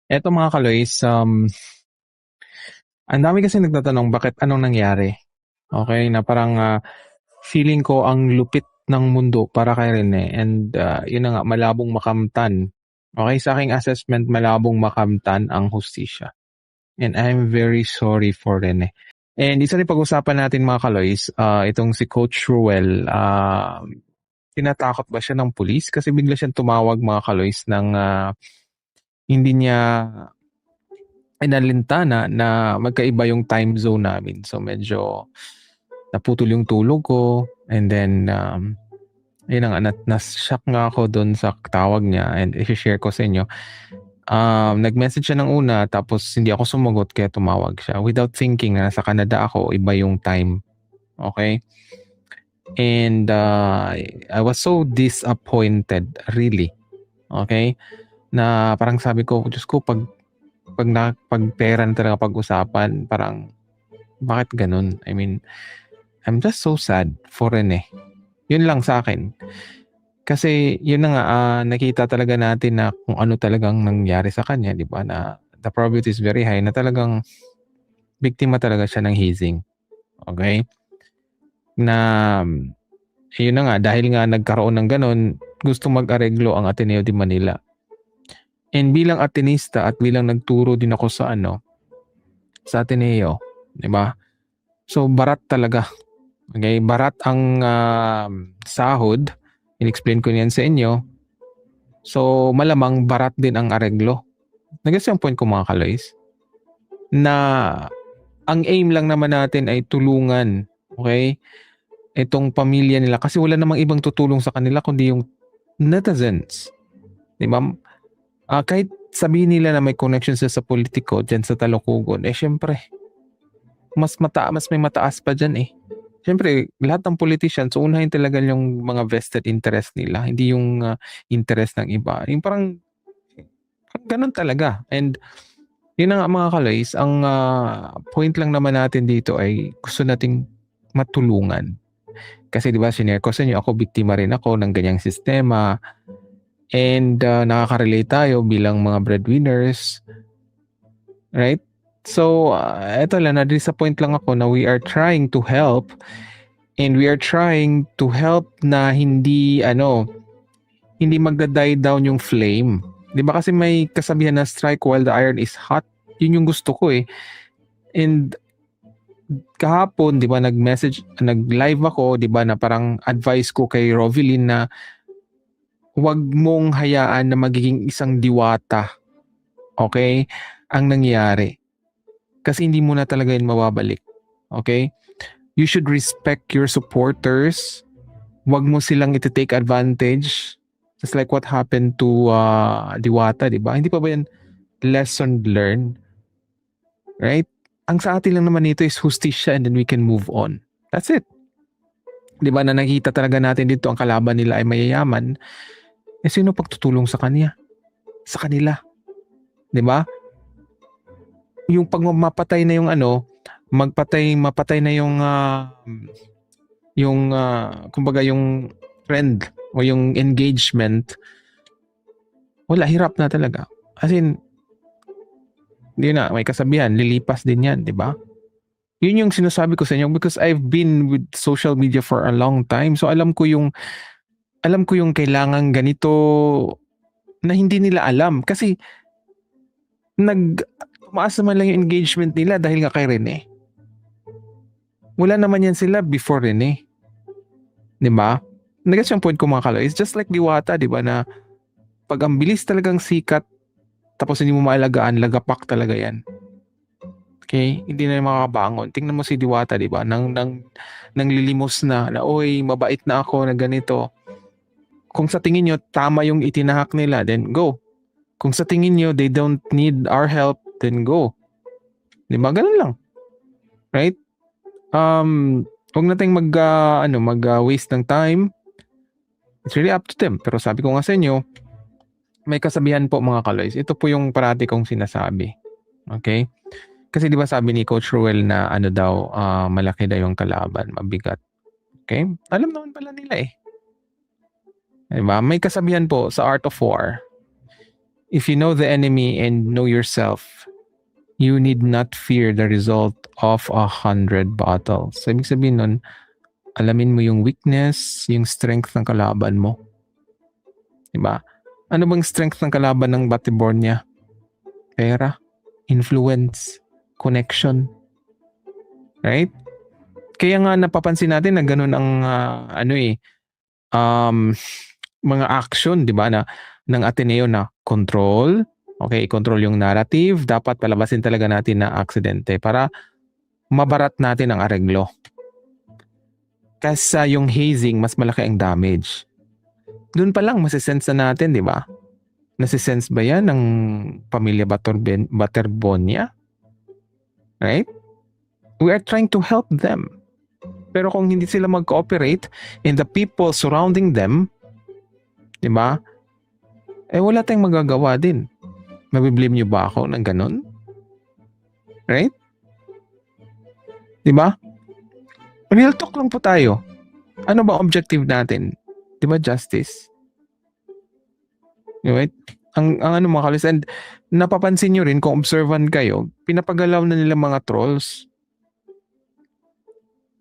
Eto mga kaloys, ang dami kasi nagtatanong bakit anong nangyari. Okay, na parang feeling ko ang lupit ng mundo para kay Rene and yun na nga, malabong makamtan. Okay, sa aking assessment, malabong makamtan ang hustisya. And I'm very sorry for Rene. And isa rin pag-usapan natin mga kaloys, itong si Coach Ruel, tinatakot ba siya ng pulis? Kasi bigla siyang tumawag mga kaloys ng hindi niya inalintana na magkaiba yung time zone namin. So medyo naputol yung tulog ko and then yun na nga, na-shock nga ako doon sa tawag niya and i-share ko sa inyo. Nag-message siya ng una tapos hindi ako sumagot kaya tumawag siya without thinking na nasa Canada ako, iba yung time. Okay? And I was so disappointed really. Okay? Na parang sabi ko, Diyos ko, pag pera na talaga pag-usapan, parang bakit ganun? I mean, I'm just so sad for Rene. Yun lang sa akin. Kasi yun na nga, nakita talaga natin na kung ano talagang nangyari sa kanya, di ba? Na the probability is very high na talagang biktima talaga siya ng hazing. Okay? Na yun na nga, dahil nga nagkaroon ng ganun, gusto mag-areglo ang Ateneo de Manila. And bilang Atenista at bilang nagturo din ako sa sa Ateneo, di ba? So barat talaga. Okay, barat ang sahod. In-explain ko niyan sa inyo. So malamang barat din ang areglo. Nagets yung point ko mga kaloys? Na ang aim lang naman natin ay tulungan. Okay? Itong pamilya nila. Kasi wala namang ibang tutulong sa kanila kundi yung netizens. Di ba? Kahit sabihin nila na may connection sila sa politiko dyan sa Talocogon, syempre, mas may mataas pa dyan eh. Siyempre, lahat ng politicians, so unahin talaga yung mga vested interest nila, hindi yung interest ng iba. Yung parang ganun talaga. And yun na nga mga kaloys, ang point lang naman natin dito ay gusto nating matulungan. Kasi di ba, sinare ko sa inyo, ako biktima rin ako ng ganyang sistema. And nakaka-relate tayo bilang mga breadwinners. Right? So, eto lang, na-disappoint lang ako na we are trying to help. And we are trying to help na hindi magda-die down yung flame. 'Di ba kasi may kasabihan na strike while the iron is hot. Yun yung gusto ko eh. And kahapon, 'di ba, nag-live ako, 'di ba, na parang advice ko kay Rovilin na huwag mong hayaan na magiging isang diwata. Okay? Ang nangyari. Kasi hindi mo na talaga yun mababalik. Okay? You should respect your supporters. Wag mo silang iti-take advantage. Just like what happened to Diwata, di ba? Hindi pa ba yan lesson learned? Right? Ang sa atin lang naman nito is hustisya and then we can move on. That's it. Di ba na nakita talaga natin dito ang kalaban nila ay mayayaman. Sino pagtutulong sa kanya? Sa kanila. Di ba? Yung pag mapatay na yung mapatay na yung kumbaga yung friend o yung engagement, wala, hirap na talaga. As in, hindi na, may kasabihan, lilipas din yan, di ba? Yun yung sinasabi ko sa inyo because I've been with social media for a long time. So alam ko yung kailangan ganito na hindi nila alam. Kasi tumaas naman lang yung engagement nila dahil nga kay Rene. Wala naman yan sila before Rene. Di ba? Nagets yung point ko mga kalo. It's just like Diwata, di ba, na pag ang bilis talagang sikat tapos hindi mo maalagaan, lagapak talaga yan. Okay? Hindi na makakabangon. Tingnan mo si Diwata, di ba? Nang lilimos na, oy, mabait na ako na ganito. Kung sa tingin nyo, tama yung itinahak nila, then go. Kung sa tingin nyo, they don't need our help, then go. Di ba? Ganun lang. Right? Huwag nating mag-waste ng time. It's really up to them. Pero sabi ko nga sa inyo, may kasabihan po mga kaloys. Ito po yung parati kong sinasabi. Okay? Kasi di ba sabi ni Coach Ruel na malaki daw yung kalaban, mabigat. Okay? Alam naman pala nila eh. Di ba? May kasabihan po sa Art of War. If you know the enemy and know yourself, you need not fear the result of 100 battles. So, ibig sabihin nun, alamin mo yung weakness, yung strength ng kalaban mo. Diba? Ano bang strength ng kalaban ng Battleborn niya? Pera, influence, connection. Right? Kaya nga napapansin natin na ganun ang mga action, di ba, na ng Ateneo na control. Okay, control yung narrative. Dapat palabasin talaga natin na aksidente para mabarat natin ang areglo. Kasi yung hazing, mas malaki ang damage. Doon pa lang masisense na natin, di ba? Nasisense ba yan ng pamilya Baterbonia? Right? We are trying to help them. Pero kung hindi sila mag-cooperate and the people surrounding them, di ba? Wala tayong magagawa din. Mabiblame nyo ba ako ng ganun? Right? Di ba? Real talk lang po tayo. Ano ba objective natin? Di ba justice? Right? Ang ano mga kalis, and napapansin nyo rin kung observant kayo, pinapagalaw na nila mga trolls.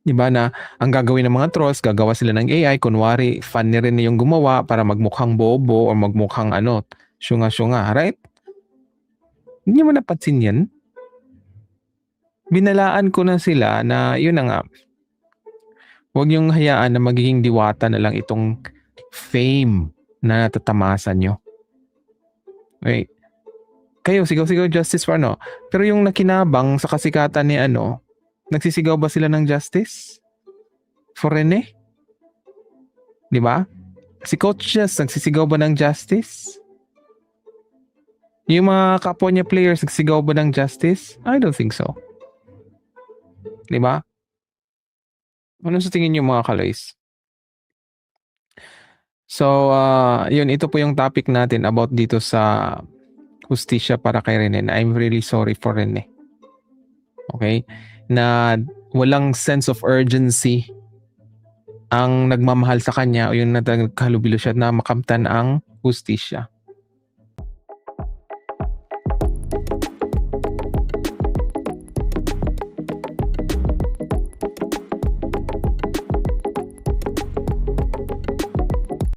Diba na ang gagawin ng mga trolls, gagawa sila ng AI, kunwari fan ni rin yung gumawa para magmukhang bobo o magmukhang syunga-syunga, right? Hindi mo napansin yan? Binalaan ko na sila na yun na nga, huwag yung hayaan na magiging diwata na lang itong fame na natatamasan nyo. Okay. Kayo, sigaw-sigaw justice for ano. Pero yung nakinabang sa kasikatan ni nagsisigaw ba sila ng justice? For Rene? Di ba? Si Coach Jess, nagsisigaw ba ng justice? Yung mga kapwa niya players, nagsisigaw ba ng justice? I don't think so. Di ba? Ano sa tingin niyo mga kaloys? So, yun, ito po yung topic natin about dito sa hustisya para kay Rene. I'm really sorry for Rene. Okay? Na walang sense of urgency ang nagmamahal sa kanya o yung nagkalubilo siya na makamtan ang hustisya.